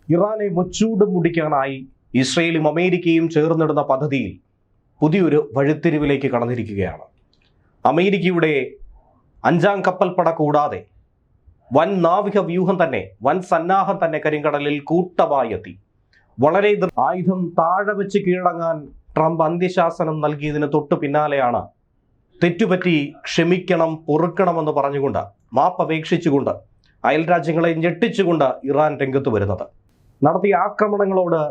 ഇറാനെ മുച്ചൂട് മുടിക്കാനായി ഇസ്രയേലും അമേരിക്കയും ചേർന്നിടുന്ന പദ്ധതിയിൽ പുതിയൊരു വഴിത്തിരിവിലേക്ക് കടന്നിരിക്കുകയാണ്. അമേരിക്കയുടെ 5ാം കപ്പൽപ്പട കൂടാതെ വൻ നാവിക വ്യൂഹം തന്നെ, വൻ സന്നാഹം തന്നെ കരിങ്കടലിൽ കൂട്ടമായി എത്തി. വളരെ ആയുധം താഴെ വെച്ച് കീഴടങ്ങാൻ ട്രംപ് അന്ത്യശാസനം നൽകിയതിന് തൊട്ടു പിന്നാലെയാണ് തെറ്റുപറ്റി ക്ഷമിക്കണം, പൊറുക്കണമെന്ന് പറഞ്ഞുകൊണ്ട്, മാപ്പപേക്ഷിച്ചുകൊണ്ട്, അയൽ രാജ്യങ്ങളെ ഞെട്ടിച്ചുകൊണ്ട് ഇറാൻ രംഗത്ത് വരുന്നത്. നടത്തിയ ആക്രമണങ്ങളോട്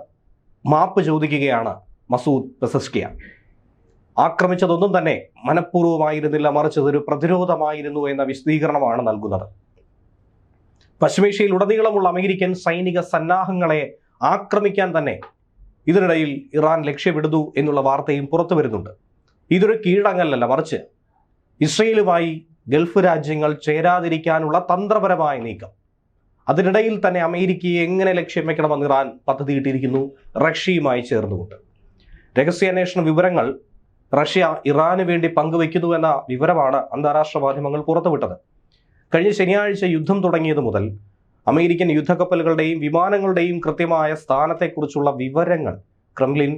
മാപ്പ് ചോദിക്കുകയാണ് മസൂദ് പെസഷ്കിയാൻ. ആക്രമിച്ചതൊന്നും തന്നെ മനഃപൂർവ്വമായിരുന്നില്ല, മറിച്ച് അതൊരു പ്രതിരോധമായിരുന്നു എന്ന വിശദീകരണമാണ് നൽകുന്നത്. പശ്ചിമേഷ്യയിൽ ഉടനീളമുള്ള അമേരിക്കൻ സൈനിക സന്നാഹങ്ങളെ ആക്രമിക്കാൻ തന്നെ ഇതിനിടയിൽ ഇറാൻ ലക്ഷ്യമിടുന്നു എന്നുള്ള വാർത്തയും പുറത്തു വരുന്നുണ്ട്. ഇതൊരു കീഴടങ്ങലല്ല, മറിച്ച് ഇസ്രയേലുമായി ഗൾഫ് രാജ്യങ്ങൾ ചേരാതിരിക്കാനുള്ള തന്ത്രപരമായ നീക്കം. അതിനിടയിൽ തന്നെ അമേരിക്കയെ എങ്ങനെ ലക്ഷ്യം വെക്കണമെന്ന് ഇറാൻ പദ്ധതിയിട്ടിരിക്കുന്നു, റഷ്യയുമായി ചേർന്നുകൊണ്ട്. രഹസ്യാന്വേഷണ വിവരങ്ങൾ റഷ്യ ഇറാന് വേണ്ടി പങ്കുവയ്ക്കുന്നു എന്ന വിവരമാണ് അന്താരാഷ്ട്ര മാധ്യമങ്ങൾ പുറത്തുവിട്ടത്. കഴിഞ്ഞ ശനിയാഴ്ച യുദ്ധം തുടങ്ങിയത് മുതൽ അമേരിക്കൻ യുദ്ധക്കപ്പലുകളുടെയും വിമാനങ്ങളുടെയും കൃത്യമായ സ്ഥാനത്തെക്കുറിച്ചുള്ള വിവരങ്ങൾ ക്രെംലിൻ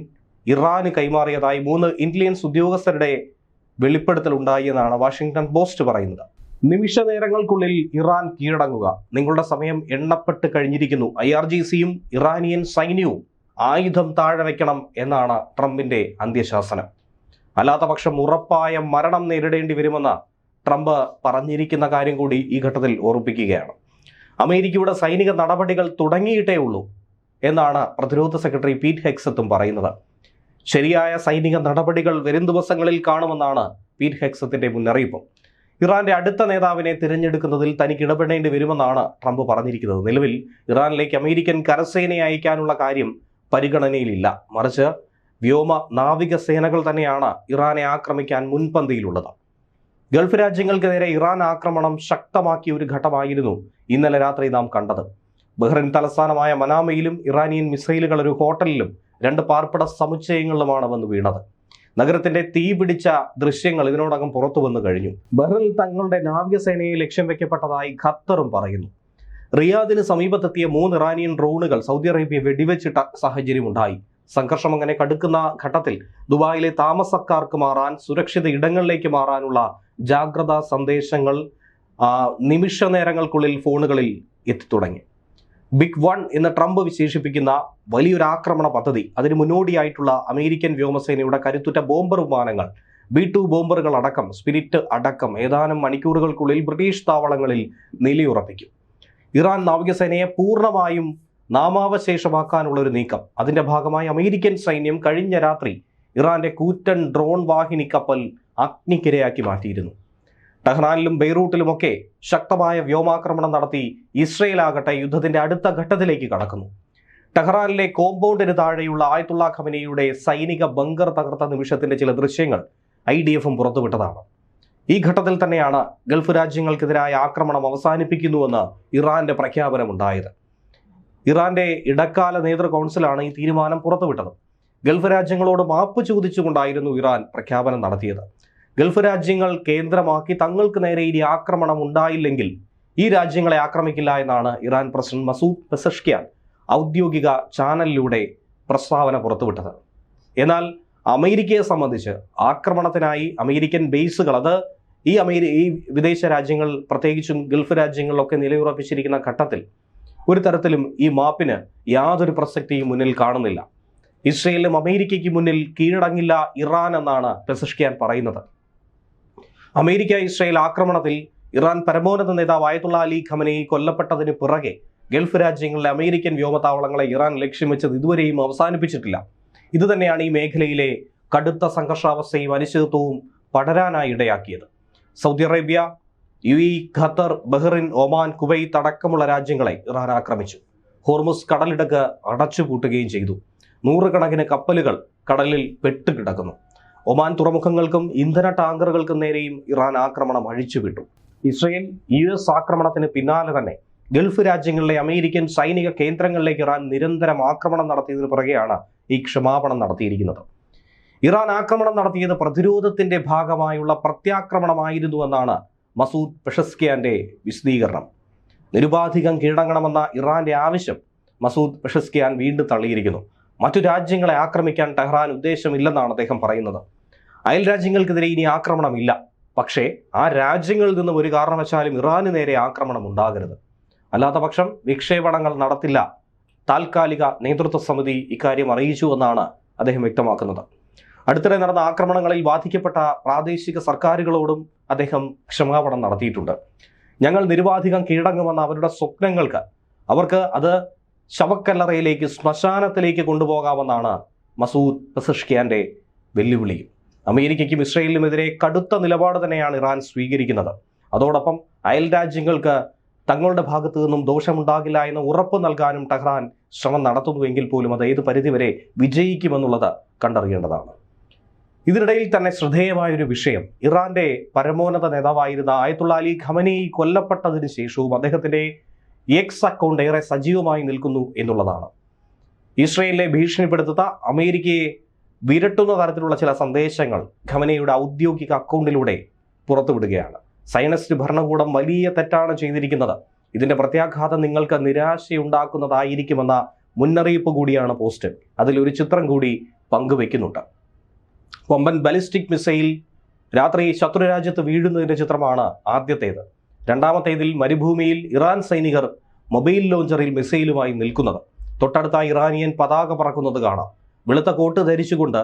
ഇറാന് കൈമാറിയതായി 3 ഇന്റലിജൻസ് ഉദ്യോഗസ്ഥരുടെ വെളിപ്പെടുത്തൽ ഉണ്ടായി എന്നാണ് വാഷിംഗ്ടൺ പോസ്റ്റ് പറയുന്നത്. നിമിഷ നേരങ്ങൾക്കുള്ളിൽ ഇറാൻ കീഴടങ്ങുക, നിങ്ങളുടെ സമയം എണ്ണപ്പെട്ട് കഴിഞ്ഞിരിക്കുന്നു, IRGCയും ഇറാനിയൻ സൈന്യവും ആയുധം താഴെ വയ്ക്കണം എന്നാണ് ട്രംപിന്റെ അന്ത്യശാസനം. അല്ലാത്ത പക്ഷം ഉറപ്പായ മരണം നേരിടേണ്ടി വരുമെന്ന് ട്രംപ് പറഞ്ഞിരിക്കുന്ന കാര്യം കൂടി ഈ ഘട്ടത്തിൽ ഓർമ്മിപ്പിക്കുകയാണ്. അമേരിക്കയുടെ സൈനിക നടപടികൾ തുടങ്ങിയിട്ടേ ഉള്ളൂ എന്നാണ് പ്രതിരോധ സെക്രട്ടറി പീറ്റ് ഹെക്സത്തും പറയുന്നത്. ശരിയായ സൈനിക നടപടികൾ വരും ദിവസങ്ങളിൽ കാണുമെന്നാണ് പീറ്റ് ഹെക്സത്തിന്റെ മുന്നറിയിപ്പ്. ഇറാന്റെ അടുത്ത നേതാവിനെ തിരഞ്ഞെടുക്കുന്നതിൽ തനിക്ക് ഇടപെടേണ്ടി വരുമെന്നാണ് ട്രംപ് പറഞ്ഞിരിക്കുന്നത്. നിലവിൽ ഇറാനിലേക്ക് അമേരിക്കൻ കരസേനയെ അയക്കാനുള്ള കാര്യം പരിഗണനയിലില്ല, മറിച്ച് വ്യോമ നാവിക സേനകൾ തന്നെയാണ് ഇറാനെ ആക്രമിക്കാൻ മുൻപന്തിയിലുള്ളത്. ഗൾഫ് രാജ്യങ്ങൾക്ക് നേരെ ഇറാൻ ആക്രമണം ശക്തമാക്കിയ ഒരു ഘട്ടമായിരുന്നു ഇന്നലെ രാത്രി നാം കണ്ടത്. ബഹ്റൈൻ തലസ്ഥാനമായ മനാമയിലും ഇറാനിയൻ മിസൈലുകൾ ഒരു ഹോട്ടലിലും 2 പാർപ്പിട സമുച്ചയങ്ങളിലുമാണ് വന്ന് വീണത്. നഗരത്തിന്റെ തീ പിടിച്ച ദൃശ്യങ്ങൾ ഇതിനോടകം പുറത്തു വന്നു കഴിഞ്ഞു. ബഹ്റൈനിൽ തങ്ങളുടെ നാവികസേനയെ ലക്ഷ്യം വെക്കപ്പെട്ടതായി ഖത്തറും പറയുന്നു. റിയാദിന് സമീപത്തെത്തിയ 3 ഇറാനിയൻ ഡ്രോണുകൾ സൗദി അറേബ്യ വെടിവെച്ചിട്ട സാഹചര്യം ഉണ്ടായി. സംഘർഷം അങ്ങനെ കടുക്കുന്ന ഘട്ടത്തിൽ ദുബായിലെ താമസക്കാർക്ക് മാറാൻ, സുരക്ഷിത ഇടങ്ങളിലേക്ക് മാറാനുള്ള ജാഗ്രതാ സന്ദേശങ്ങൾ നിമിഷ നേരങ്ങൾക്കുള്ളിൽ ഫോണുകളിൽ എത്തിത്തുടങ്ങി. ബിഗ് 1 എന്ന് ട്രംപ് വിശേഷിപ്പിക്കുന്ന വലിയൊരു ആക്രമണ പദ്ധതി, അതിന് മുന്നോടിയായിട്ടുള്ള അമേരിക്കൻ വ്യോമസേനയുടെ കരുത്തുറ്റ ബോംബർ വിമാനങ്ങൾ, B-2 ബോംബറുകൾ അടക്കം, സ്പിരിറ്റ് അടക്കം ഏതാനും മണിക്കൂറുകൾക്കുള്ളിൽ ബ്രിട്ടീഷ് താവളങ്ങളിൽ നിലയുറപ്പിക്കും. ഇറാൻ നാവികസേനയെ പൂർണ്ണമായും നാമാവശേഷമാക്കാനുള്ള ഒരു നീക്കം. അതിന്റെ ഭാഗമായി അമേരിക്കൻ സൈന്യം കഴിഞ്ഞ രാത്രി ഇറാന്റെ കൂറ്റൻ ഡ്രോൺ വാഹിനി കപ്പൽ അഗ്നിക്കിരയാക്കി മാറ്റിയിരുന്നു. ടെഹ്റാനിലും ബെയ്റൂട്ടിലുമൊക്കെ ശക്തമായ വ്യോമാക്രമണം നടത്തി ഇസ്രയേൽ ആകട്ടെ യുദ്ധത്തിന്റെ അടുത്ത ഘട്ടത്തിലേക്ക് കടക്കുന്നു. ടെഹ്റാനിലെ കോമ്പൗണ്ടിന് താഴെയുള്ള ആയത്തുള്ള ഖമനിയുടെ സൈനിക ബങ്കർ തകർത്ത നിമിഷത്തിന്റെ ചില ദൃശ്യങ്ങൾ IDFും പുറത്തുവിട്ടതാണ്. ഈ ഘട്ടത്തിൽ തന്നെയാണ് ഗൾഫ് രാജ്യങ്ങൾക്കെതിരായ ആക്രമണം അവസാനിപ്പിക്കുന്നുവെന്ന് ഇറാന്റെ പ്രഖ്യാപനമുണ്ടായത്. ഇറാന്റെ ഇടക്കാല നേതൃ കൗൺസിലാണ് ഈ തീരുമാനം പുറത്തുവിട്ടത്. ഗൾഫ് രാജ്യങ്ങളോട് മാപ്പ് ചോദിച്ചുകൊണ്ടായിരുന്നു ഇറാൻ പ്രഖ്യാപനം നടത്തിയത്. ഗൾഫ് രാജ്യങ്ങൾ കേന്ദ്രമാക്കി തങ്ങൾക്ക് നേരെ ഇനി ആക്രമണം ഉണ്ടായില്ലെങ്കിൽ ഈ രാജ്യങ്ങളെ ആക്രമിക്കില്ല എന്നാണ് ഇറാൻ പ്രസിഡന്റ് മസൂദ് പെസഷ്കിയാൻ ഔദ്യോഗിക ചാനലിലൂടെ പ്രസ്താവന പുറത്തുവിട്ടത്. എന്നാൽ അമേരിക്കയെ സംബന്ധിച്ച് ആക്രമണത്തിനായി അമേരിക്കൻ ബേസുകൾ, അത് ഈ വിദേശ രാജ്യങ്ങൾ, പ്രത്യേകിച്ചും ഗൾഫ് രാജ്യങ്ങളിലൊക്കെ നിലയുറപ്പിച്ചിരിക്കുന്ന ഘട്ടത്തിൽ ഒരു തരത്തിലും ഈ മാപ്പിന് യാതൊരു പ്രസക്തിയും മുന്നിൽ കാണുന്നില്ല. ഇസ്രയേലും അമേരിക്കയ്ക്ക് മുന്നിൽ കീഴടങ്ങില്ല ഇറാൻ എന്നാണ് പെസഷ്കിയാൻ പറയുന്നത്. അമേരിക്ക ഇസ്രയേൽ ആക്രമണത്തിൽ ഇറാൻ പരമോന്നത നേതാവ് ആയത്തുള്ള അലി ഖമനേയി കൊല്ലപ്പെട്ടതിന് പിറകെ ഗൾഫ് രാജ്യങ്ങളിലെ അമേരിക്കൻ വ്യോമതാവളങ്ങളെ ഇറാൻ ലക്ഷ്യം വെച്ചത് ഇതുവരെയും അവസാനിപ്പിച്ചിട്ടില്ല. ഇതുതന്നെയാണ് ഈ മേഖലയിലെ കടുത്ത സംഘർഷാവസ്ഥയും അനിശ്ചിതത്വവും പടരാനായി ഇടയാക്കിയത്. Saudi Arabia, UAE, Qatar, Bahrain, Oman, Kuwait അടക്കമുള്ള രാജ്യങ്ങളെ ഇറാൻ ആക്രമിച്ചു. ഹോർമുസ് കടലിടുക്ക് അടച്ചുപൂട്ടുകയും ചെയ്തു. 100 കണക്കിന് കപ്പലുകൾ കടലിൽ പെട്ടുകിടക്കുന്നു. ഒമാൻ തുറമുഖങ്ങൾക്കും ഇന്ധന ടാങ്കറുകൾക്കും നേരെയും ഇറാൻ ആക്രമണം അഴിച്ചുവിട്ടു. ഇസ്രയേൽ US ആക്രമണത്തിന് പിന്നാലെ തന്നെ ഗൾഫ് രാജ്യങ്ങളിലെ അമേരിക്കൻ സൈനിക കേന്ദ്രങ്ങളിലേക്ക് ഇറാൻ നിരന്തരം ആക്രമണം നടത്തിയതിനു പുറകെയാണ് ഈ ക്ഷമാപണം നടത്തിയിരിക്കുന്നത്. ഇറാൻ ആക്രമണം നടത്തിയത് പ്രതിരോധത്തിന്റെ ഭാഗമായുള്ള പ്രത്യാക്രമണമായിരുന്നുവെന്നാണ് മസൂദ് പെസഷ്കിയാന്റെ വിശദീകരണം. നിരുപാധികം കീഴടങ്ങണമെന്ന ഇറാന്റെ ആവശ്യം മസൂദ് പെഷസ്കിയാൻ വീണ്ടും തള്ളിയിരിക്കുന്നു. മറ്റു രാജ്യങ്ങളെ ആക്രമിക്കാൻ ടെഹ്റാൻ ഉദ്ദേശമില്ലെന്നാണ് അദ്ദേഹം പറയുന്നത്. അയൽ രാജ്യങ്ങൾക്കെതിരെ ഇനി ആക്രമണമില്ല, പക്ഷേ ആ രാജ്യങ്ങളിൽ നിന്നും ഒരു കാരണവശാലും ഇറാന് നേരെ ആക്രമണം ഉണ്ടാകരുത്. അല്ലാത്ത പക്ഷം വിക്ഷേപണങ്ങൾ നടത്തില്ല. താൽക്കാലിക നേതൃത്വ സമിതി ഇക്കാര്യം അറിയിച്ചു എന്നാണ് അദ്ദേഹം വ്യക്തമാക്കുന്നത്. അടുത്തിടെ നടന്ന ആക്രമണങ്ങളിൽ ബാധിക്കപ്പെട്ട പ്രാദേശിക സർക്കാരുകളോടും അദ്ദേഹം ക്ഷമാപണം നടത്തിയിട്ടുണ്ട്. ഞങ്ങൾ നിരുപാധികം കീഴടങ്ങുമെന്ന അവരുടെ സ്വപ്നങ്ങൾക്ക് അവർക്ക് അത് ശവക്കല്ലറയിലേക്ക്, ശ്മശാനത്തിലേക്ക് കൊണ്ടുപോകാമെന്നാണ് മസൂദ് പെസഷ്കിയാന്റെ വെല്ലുവിളി. അമേരിക്കയ്ക്കും ഇസ്രയേലിനുമെതിരെ കടുത്ത നിലപാട് തന്നെയാണ് ഇറാൻ സ്വീകരിക്കുന്നത്. അതോടൊപ്പം അയൽ രാജ്യങ്ങൾക്ക് തങ്ങളുടെ ഭാഗത്തു നിന്നും ദോഷമുണ്ടാകില്ല എന്ന് ഉറപ്പ് നൽകാനും ടെഹ്റാൻ ശ്രമം നടത്തുന്നുവെങ്കിൽ പോലും അത് ഏത് പരിധിവരെ വിജയിക്കുമെന്നുള്ളത് കണ്ടറിയേണ്ടതാണ്. ഇതിനിടയിൽ തന്നെ ശ്രദ്ധേയമായൊരു വിഷയം, ഇറാന്റെ പരമോന്നത നേതാവായിരുന്ന ആയത്തുള്ള അലി ഖമനേയി കൊല്ലപ്പെട്ടതിന് ശേഷവും അദ്ദേഹത്തിന്റെ എക്സ് അക്കൗണ്ട് ഏറെ സജീവമായി നിൽക്കുന്നു എന്നുള്ളതാണ്. ഇസ്രയേലിനെ ഭീഷണിപ്പെടുത്തുന്ന, അമേരിക്കയെ വിരട്ടുന്ന തരത്തിലുള്ള ചില സന്ദേശങ്ങൾ ഖമനേയുടെ ഔദ്യോഗിക അക്കൗണ്ടിലൂടെ പുറത്തുവിടുകയാണ്. സയനിസ്റ്റ് ഭരണകൂടം വലിയ തെറ്റാണ് ചെയ്തിരിക്കുന്നത്, ഇതിന്റെ പ്രത്യാഘാതം നിങ്ങൾക്ക് നിരാശയുണ്ടാക്കുന്നതായിരിക്കുമെന്ന മുന്നറിയിപ്പ് കൂടിയാണ് പോസ്റ്റ്. അതിലൊരു ചിത്രം കൂടി പങ്കുവെക്കുന്നുണ്ട്. വമ്പൻ ബാലിസ്റ്റിക് മിസൈൽ രാത്രി ശത്രുരാജ്യത്ത് വീഴുന്നതിന്റെ ചിത്രമാണ് ആദ്യത്തേത്. രണ്ടാമത്തേതിൽ മരുഭൂമിയിൽ ഇറാൻ സൈനികർ മൊബൈൽ ലോഞ്ചറിൽ മിസൈലുമായി നിൽക്കുന്നത്, തൊട്ടടുത്ത ഇറാനിയൻ പതാക പറക്കുന്നത് കാണാം. വെളുത്ത കോട്ട് ധരിച്ചുകൊണ്ട്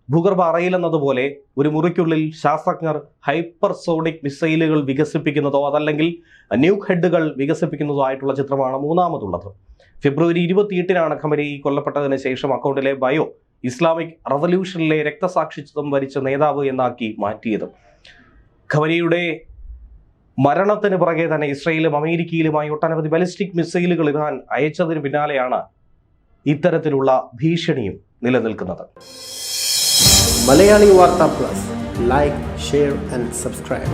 ഭൂഗർഭ അറയിലെന്നതുപോലെ ഒരു മുറിക്കുള്ളിൽ ശാസ്ത്രജ്ഞർ ഹൈപ്പർസോണിക് മിസൈലുകൾ വികസിപ്പിക്കുന്നതോ അതല്ലെങ്കിൽ ന്യൂക്ക് ഹെഡുകൾ വികസിപ്പിക്കുന്നതോ ആയിട്ടുള്ള ചിത്രമാണ് മൂന്നാമതുള്ളത്. ഫെബ്രുവരി 28-നാണ് ഖമനേയി കൊല്ലപ്പെട്ടതിന് ശേഷം അക്കൗണ്ടിലെ ബയോ ഇസ്ലാമിക് റവല്യൂഷനിലെ രക്തസാക്ഷിത്വം വരിച്ച നേതാവ് എന്നാക്കി മാറ്റിയത്. ഖമനേയിയുടെ മരണത്തിന് പുറകെ തന്നെ ഇസ്രയേലും അമേരിക്കയിലുമായി ഒട്ടനവധി ബാലിസ്റ്റിക് മിസൈലുകൾ ഇറാൻ അയച്ചതിന് പിന്നാലെയാണ് ഇത്തരത്തിലുള്ള ഭീഷണിയും നിലനിൽക്കുന്നത്. മലയാളി വാർത്ത plus, like, share and subscribe.